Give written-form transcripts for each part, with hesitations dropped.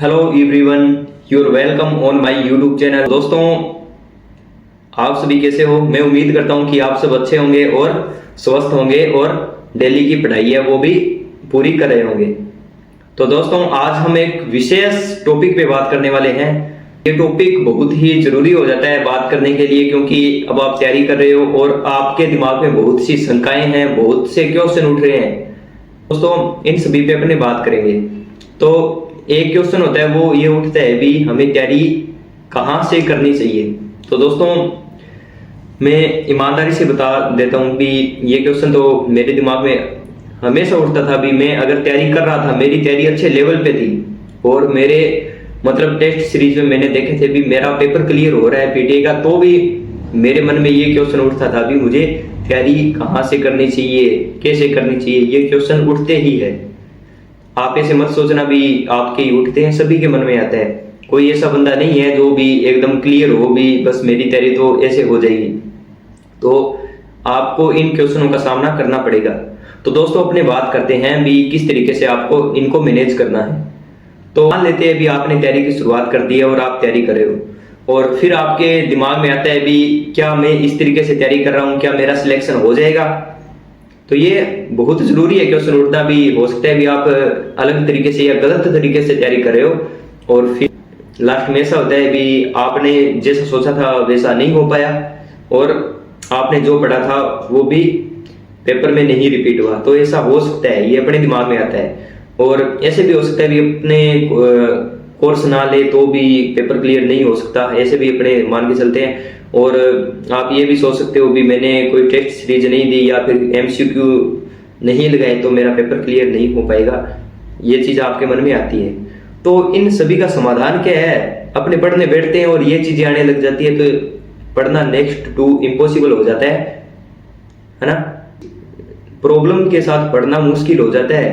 Hello everyone, you're welcome on my YouTube channel. दोस्तों, आप सभी कैसे हो? मैं उम्मीद करता हूं कि आप सब अच्छे होंगे और स्वस्थ होंगे और डेली की पढ़ाई है वो भी पूरी कर रहे होंगे। तो दोस्तों, आज हम एक विशेष टॉपिक पे बात करने वाले हैं। ये टॉपिक बहुत ही जरूरी हो जाता है बात करने के लिए, क्योंकि अब आप तैयारी कर रहे हो और आपके दिमाग में बहुत सी शंकाएं हैं, बहुत से क्वेश्चन उठ रहे हैं। दोस्तों, इन सभी पे अपने बात करेंगे। तो एक क्वेश्चन होता है, वो ये उठता है भी हमें तैयारी कहाँ से करनी चाहिए। तो दोस्तों, मैं ईमानदारी से बता देता हूँ भी ये क्वेश्चन तो मेरे दिमाग में हमेशा उठता था भी। मैं अगर तैयारी कर रहा था, मेरी तैयारी अच्छे लेवल पे थी और मेरे मतलब टेस्ट सीरीज में मैंने देखे थे भी मेरा पेपर क्लियर हो रहा है पीटीए का, तो भी मेरे मन में ये क्वेश्चन उठता था भी मुझे तैयारी कहाँ से करनी चाहिए, कैसे करनी चाहिए। ये क्वेश्चन उठते ही है। आप ऐसे मत सोचना भी आपके ही उठते हैं, सभी के मन में आता है। कोई ऐसा बंदा नहीं है जो भी एकदम क्लियर हो भी बस मेरी तैयारी तो ऐसे हो जाएगी। तो आपको इन क्वेश्चनों का सामना करना पड़ेगा। तो दोस्तों, अपने बात करते हैं भी किस तरीके से आपको इनको मैनेज करना है। तो मान लेते हैं भी आपने तैयारी की शुरुआत कर दी है और आप तैयारी कर रहे हो और फिर आपके दिमाग में आता है भी क्या मैं इस तरीके से तैयारी कर रहा हूँ, क्या मेरा सिलेक्शन हो जाएगा। तो ये बहुत जरूरी है क्वेश्चन उठना भी। हो सकता है भी आप अलग तरीके से या गलत तरीके से तैयारी कर रहे हो और फिर लास्ट में ऐसा होता है भी आपने जैसा सोचा था वैसा नहीं हो पाया और आपने जो पढ़ा था वो भी पेपर में नहीं रिपीट हुआ। तो ऐसा हो सकता है, ये अपने दिमाग में आता है। और ऐसे भी हो सकता है भी अपने कोर्स ना ले तो भी पेपर क्लियर नहीं हो सकता, ऐसे भी अपने मान के चलते हैं। और आप ये भी सोच सकते हो भी मैंने कोई टेस्ट सीरीज नहीं दी या फिर एमसीक्यू नहीं लगाए तो मेरा पेपर क्लियर नहीं हो पाएगा। ये चीज आपके मन में आती है। तो इन सभी का समाधान क्या है? अपने पढ़ने बैठते हैं और ये चीजें आने लग जाती है तो पढ़ना नेक्स्ट टू इम्पॉसिबल हो जाता है ना। प्रॉब्लम के साथ पढ़ना मुश्किल हो जाता है।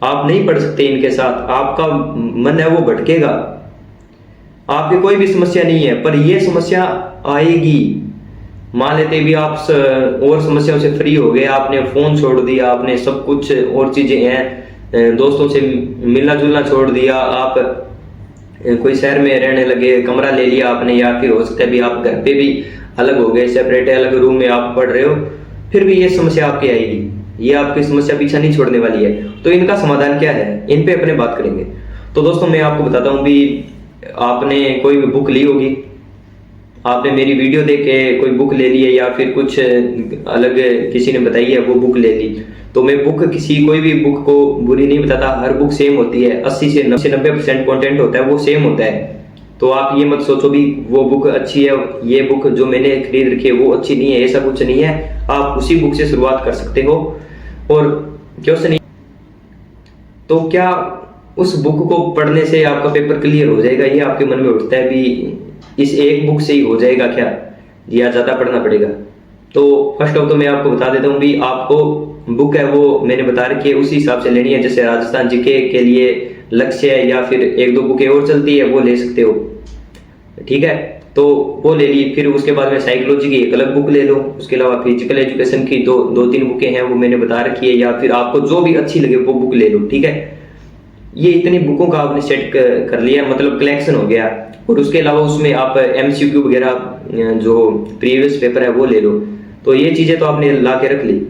आप नहीं पढ़ सकते इनके साथ, आपका मन है वो भटकेगा। आपकी कोई भी समस्या नहीं है पर ये समस्या आएगी। मान लेते भी आप और समस्याओं से फ्री हो गए, आपने फोन छोड़ दिया, आपने सब कुछ और चीजें हैं, दोस्तों से मिलना जुलना छोड़ दिया, आप कोई शहर में रहने लगे, कमरा ले लिया आपने, या फिर हो सकता है भी आप घर पे भी अलग हो गए, सेपरेट अलग रूम में आप पढ़ रहे हो, फिर भी ये समस्या आपकी आएगी। ये आपकी समस्या पीछा नहीं छोड़ने वाली है। तो इनका समाधान क्या है, इन पे अपने बात करेंगे। तो दोस्तों, मैं आपको बताता हूँ भी आपने कोई भी बुक ली होगी, आपने मेरी वीडियो देख के कोई बुक ले ली है या फिर कुछ अलग किसी ने बताई है वो बुक ले ली। तो मैं बुक कोई भी बुक को बुरी नहीं बताता, हर बुक सेम होती है। 80 से 90% कंटेंट होता है वो सेम होता है। तो आप ये मत सोचो भी वो बुक अच्छी है, ये बुक जो मैंने खरीद रखी है वो अच्छी नहीं है, ऐसा कुछ नहीं है। आप उसी बुक से शुरुआत कर सकते हो। और क्वेश्चन नहीं तो क्या उस बुक को पढ़ने से आपका पेपर क्लियर हो जाएगा, ये आपके मन में उठता है भी इस एक बुक से ही हो जाएगा क्या, या ज्यादा पढ़ना पड़ेगा। तो फर्स्ट ऑफ तो मैं आपको बता देता हूँ भी आपको बुक है वो मैंने बता रखी है उसी हिसाब से लेनी है। जैसे राजस्थान जीके के लिए लक्ष्य है या फिर एक दो बुकें और चलती है वो ले सकते हो, ठीक है। तो वो ले ली। फिर उसके बाद में साइकोलॉजी की एक अलग बुक ले लो। उसके अलावा फिजिकल एजुकेशन की दो तीन बुकें हैं वो मैंने बता रखी है, या फिर आपको जो भी अच्छी लगे वो बुक ले लो, ठीक है। ये इतनी बुकों का आपने सेट कर लिया, मतलब कलेक्शन हो गया। और उसके अलावा उसमें आप एमसीक्यू वगैरह जो प्रीवियस पेपर है वो ले लो। तो ये चीजें तो आपने ला के रख ली।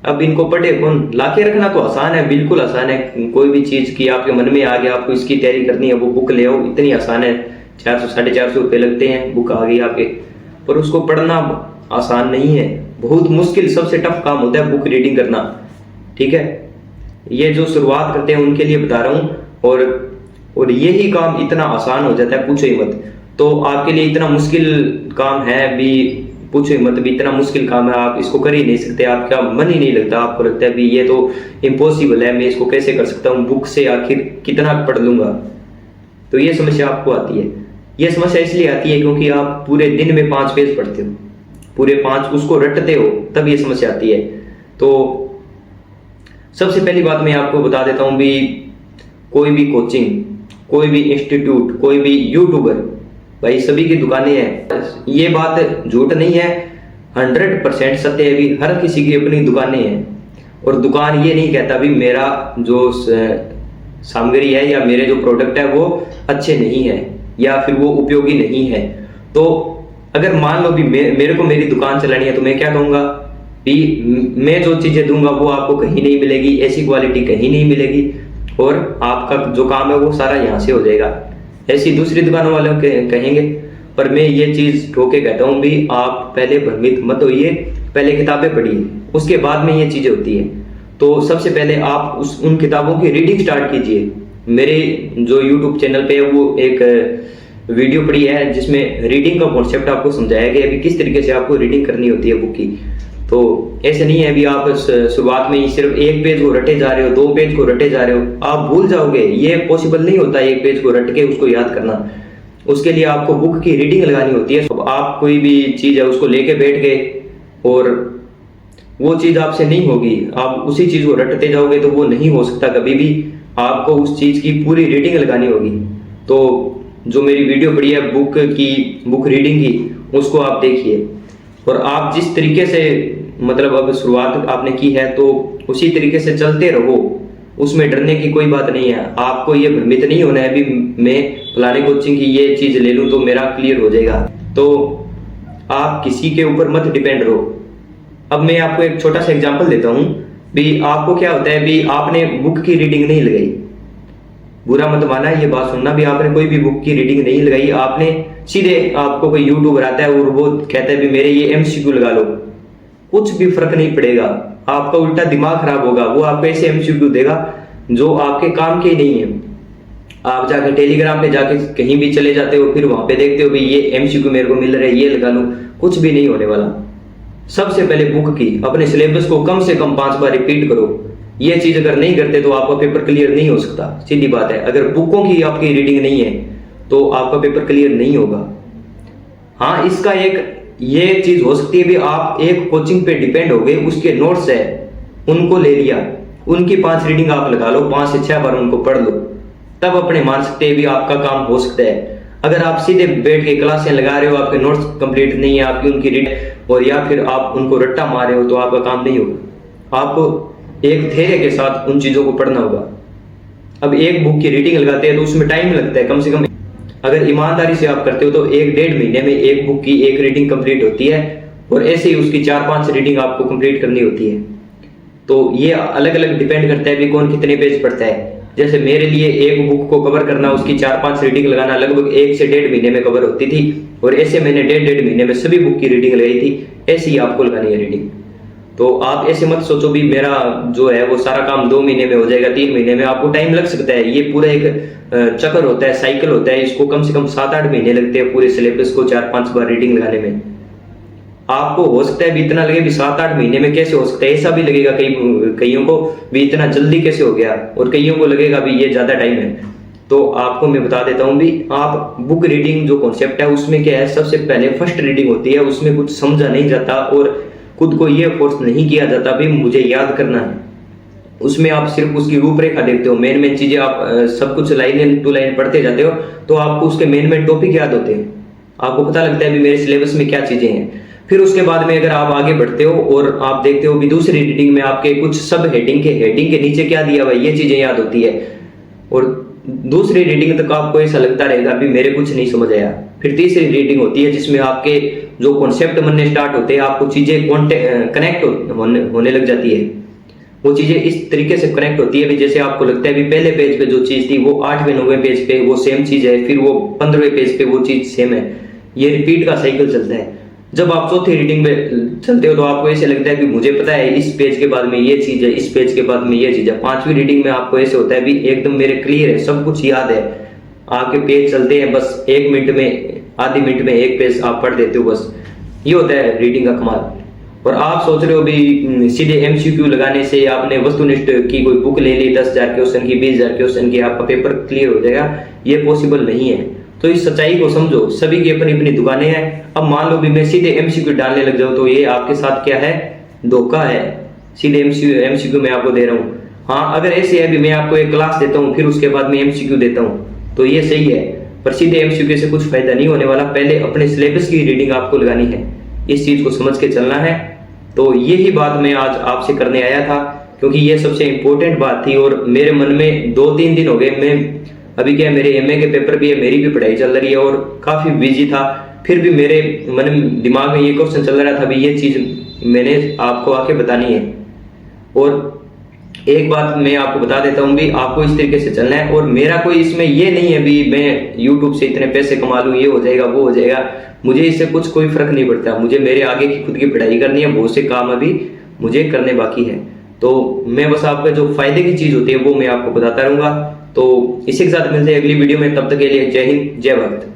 अब इनको पढ़े कौन? ला के रखना तो आसान है, बिल्कुल आसान है। कोई भी चीज की आपके मन में आ गया, आपको इसकी तैयारी करनी है, वो बुक ले आओ, इतनी आसान है। 400-450 रुपये लगते हैं, बुक आ गई आपके। पर उसको पढ़ना आसान नहीं है, बहुत मुश्किल, सबसे टफ काम होता है बुक रीडिंग करना, ठीक है। ये जो शुरुआत करते हैं उनके लिए बता रहा हूँ। और यही काम इतना आसान हो जाता है, पूछो ही मत। तो आपके लिए इतना मुश्किल काम है भी, पूछो ही मत भी, इतना मुश्किल काम है, आप इसको कर ही नहीं सकते। आपका मन ही नहीं लगता, आपको लगता है भी ये तो इम्पॉसिबल है, मैं इसको कैसे कर सकता हूँ, बुक से आखिर कितना पढ़ लूंगा। तो ये समस्या आपको आती है। ये समस्या इसलिए आती है क्योंकि आप पूरे दिन में 5 पेज पढ़ते हो, पूरे 5 उसको रटते हो, तब ये समस्या आती है। तो सबसे पहली बात मैं आपको बता देता हूँ भी कोई भी कोचिंग, कोई भी इंस्टीट्यूट, कोई भी यूट्यूबर, भाई सभी की दुकानें हैं। ये बात झूठ नहीं है, 100% सत्य है भी। हर किसी की अपनी दुकानें हैं। और दुकान ये नहीं कहता भी मेरा जो सामग्री है या मेरे जो प्रोडक्ट है वो अच्छे नहीं है या फिर वो उपयोगी नहीं है। तो अगर मान लो भी मेरे को मेरी दुकान चलानी है तो मैं क्या कहूँगा भी मैं जो चीज़ें दूंगा वो आपको कहीं नहीं मिलेगी, ऐसी क्वालिटी कहीं नहीं मिलेगी और आपका जो काम है वो सारा यहाँ से हो जाएगा। ऐसी दूसरी दुकानों वाले कहेंगे, पर मैं ये चीज़ ठोके कहता हूँ भी आप पहले भ्रमित मत होइए, पहले किताबें पढ़िए, उसके बाद में ये चीज़ें होती है। तो सबसे पहले आप उन किताबों की रीडिंग स्टार्ट कीजिए। मेरे जो यूट्यूब चैनल पे है वो एक वीडियो पड़ी है जिसमें रीडिंग का कॉन्सेप्ट आपको समझाया गया है, किस तरीके से आपको रीडिंग करनी होती है बुक की। तो ऐसे नहीं है अभी आप शुरुआत में ही सिर्फ एक पेज को रटे जा रहे हो, 2 पेज को रटे जा रहे हो, आप भूल जाओगे। ये पॉसिबल नहीं होता एक पेज को रट के उसको याद करना। उसके लिए आपको बुक की रीडिंग लगानी होती है। अब आप कोई भी चीज़ है उसको लेके बैठ गए और वो चीज़ आपसे नहीं होगी, आप उसी चीज़ को रटते जाओगे तो वो नहीं हो सकता कभी भी। आपको उस चीज़ की पूरी रीडिंग लगानी होगी। तो जो मेरी वीडियो पड़ी है बुक रीडिंग की, उसको आप देखिए और आप जिस तरीके से मतलब अब शुरुआत आपने की है तो उसी तरीके से चलते रहो, उसमें डरने की कोई बात नहीं है। आपको ये भ्रमित नहीं होना है अभी मैं फलाने कोचिंग की ये चीज़ ले लूँ तो मेरा क्लियर हो जाएगा। तो आप किसी के ऊपर मत डिपेंड रहो। अब मैं आपको एक छोटा सा एग्जांपल देता हूँ भी आपको क्या होता है भी आपने बुक की रीडिंग नहीं लगाई, बुरा मत माना ये बात सुनना भी, आपने कोई भी बुक की रीडिंग नहीं लगाई, आपने सीधे आपको कोई यूट्यूबर आता है और वो कहता है भी मेरे ये एमसीक्यू लगा लो, कुछ भी फर्क नहीं पड़ेगा, आपका उल्टा दिमाग खराब होगा। वो आपको ऐसे एमसीक्यू देगा जो आपके काम के ही नहीं है। आप जाके टेलीग्राम पे जाके कहीं भी चले जाते हो, फिर वहां पे देखते हो भी ये एमसीक्यू मेरे को मिल रहा है, ये लगा लो, कुछ भी नहीं होने वाला। सबसे पहले बुक की अपने सिलेबस को कम से कम 5 बार रिपीट करो। ये चीज अगर नहीं करते तो आपका पेपर क्लियर नहीं हो सकता, सीधी बात है। अगर बुकों की आपकी रीडिंग नहीं है तो आपका पेपर क्लियर नहीं होगा। हाँ, इसका एक ये चीज हो सकती है भी आप एक कोचिंग पे डिपेंड हो गए, उसके नोट्स है उनको ले लिया, उनकी 5 रीडिंग आप लगा लो, 5 से 6 बार उनको पढ़ लो, तब अपने मान सकते हैं भी आपका काम हो सकता है। अगर आप सीधे बैठ के क्लासें लगा रहे हो, आपके नोट्स कंप्लीट नहीं है, आपकी उनकी रीडिंग और या फिर आप उनको रट्टा मार रहे हो तो आपका काम नहीं होगा। आपको एक धैर्य के साथ उन चीजों को पढ़ना होगा। अब एक बुक की रीडिंग लगाते हैं तो उसमें टाइम लगता है, कम से कम अगर ईमानदारी से आप करते हो तो 1-1.5 महीने में एक बुक की एक रीडिंग कंप्लीट होती है और ऐसे ही उसकी 4-5 रीडिंग आपको कंप्लीट करनी होती है। तो ये अलग अलग डिपेंड करता है भी कौन कितने पेज पढ़ता है। जैसे मेरे लिए एक बुक को कवर करना, उसकी 4-5 रीडिंग लगाना लगभग 1 से 1.5 महीने में कवर होती थी और ऐसे मैंने 1.5 महीने में सभी बुक की रीडिंग लगाई थी। ऐसे ही आपको लगानी है रीडिंग। तो आप ऐसे मत सोचो भी मेरा जो है वो सारा काम 2 महीने में हो जाएगा, 3 महीने में। आपको टाइम लग सकता है। ये पूरा एक चक्कर होता है, साइकिल होता है, इसको कम से कम 7-8 महीने लगते हैं पूरे सिलेबस को 4-5 बार रीडिंग लगाने में। आपको हो सकता है भी इतना लगे भी 7-8 महीने में कैसे हो सकता है, ऐसा भी लगेगा कईयों को भी इतना जल्दी कैसे हो गया, और कईयों को लगेगा भी ये ज्यादा टाइम है। तो आपको मैं बता देता हूँ भी आप बुक रीडिंग जो कॉन्सेप्ट है उसमें क्या है, सबसे पहले फर्स्ट रीडिंग होती है, उसमें कुछ समझा नहीं जाता और खुद को ये फोर्स नहीं किया जाता भी मुझे याद करना है। उसमें आप सिर्फ उसकी रूपरेखा देखते हो, मेन मेन चीजें आप सब कुछ लाइन टू लाइन पढ़ते जाते हो तो आपको उसके मेन मेन टॉपिक याद होते हैं, आपको पता लगता है भी मेरे सिलेबस में क्या चीजें हैं। फिर उसके बाद में अगर आप आगे बढ़ते हो और आप देखते हो भी दूसरी रीडिंग में आपके कुछ सब हेडिंग के नीचे क्या दिया हुआ है, ये चीजें याद होती है। और दूसरी रीडिंग तक आपको ऐसा लगता रहेगा भी मेरे कुछ नहीं समझ आया। फिर तीसरी रीडिंग होती है जिसमें आपके जो कॉन्सेप्ट बनने स्टार्ट होते हैं, आपको चीजें कनेक्ट होने लग जाती है। वो चीजें इस तरीके से कनेक्ट होती है भी जैसे आपको लगता है भी पहले पेज पे जो चीज थी वो 8वें-9वें पेज पे वो सेम चीज है, फिर वो 15वें पेज पे वो चीज सेम है। ये रिपीट का साइकिल चलता है। जब आप चौथी रीडिंग में चलते हो तो आपको ऐसे लगता है कि मुझे पता है इस पेज के बाद में ये चीज है, इस पेज के बाद में ये चीज है। 5वीं रीडिंग में आपको ऐसे होता है भी एकदम मेरे क्लियर है, सब कुछ याद है। आपके पेज चलते हैं, बस 1 मिनट में, आधे मिनट में एक पेज आप पढ़ देते हो, बस ये होता है रीडिंग का कमाल। और आप सोच रहे हो भी सीधे एमसीक्यू लगाने से आपने वस्तुनिष्ठ की कोई बुक ले ली 10,000 क्वेश्चन की, 20,000 क्वेश्चन की, आपका पेपर क्लियर हो जाएगा, ये पॉसिबल नहीं है। तो इस सच्चाई को समझो, सभी की अपनी अपनी दुकानें हैं। अब मान लो भी मैं सीधे एमसीक्यू डालने लग जाऊं तो ये आपके साथ क्या है, धोखा है। सीधे एमसीक्यू मैं आपको दे रहा हूँ। हाँ, अगर ऐसे है भी मैं आपको एक क्लास देता हूँ फिर उसके बाद में एमसीक्यू देता हूँ तो ये सही है, पर सीधे एमसीक्यू से कुछ फायदा नहीं होने वाला। पहले अपने सिलेबस की रीडिंग आपको लगानी है, इस चीज को समझ के चलना है। तो यही बात मैं आज आपसे करने आया था, क्योंकि ये सबसे इम्पोर्टेंट बात थी। और मेरे मन में 2-3 दिन हो गए, मैं अभी क्या मेरे एमए के पेपर भी है, मेरी भी पढ़ाई चल रही है और काफ़ी बिजी था, फिर भी मेरे मन दिमाग में ये क्वेश्चन चल रहा था भी ये चीज़ मैंने आपको आके बतानी है। और एक बात मैं आपको बता देता हूँ भी, आपको इस तरीके से चलना है। और मेरा कोई इसमें ये नहीं है भी मैं YouTube से इतने पैसे कमा लूँ, ये हो जाएगा वो हो जाएगा, मुझे इससे कोई फर्क नहीं पड़ता। मुझे मेरे आगे की खुद की पढ़ाई करनी है, बहुत से काम अभी मुझे करने बाकी है। तो मैं बस आपका जो फायदे की चीज़ होती है वो मैं आपको बताता रहूँगा। तो इसी के साथ मिलते हैं अगली वीडियो में, तब तक के लिए जय हिंद जय भारत।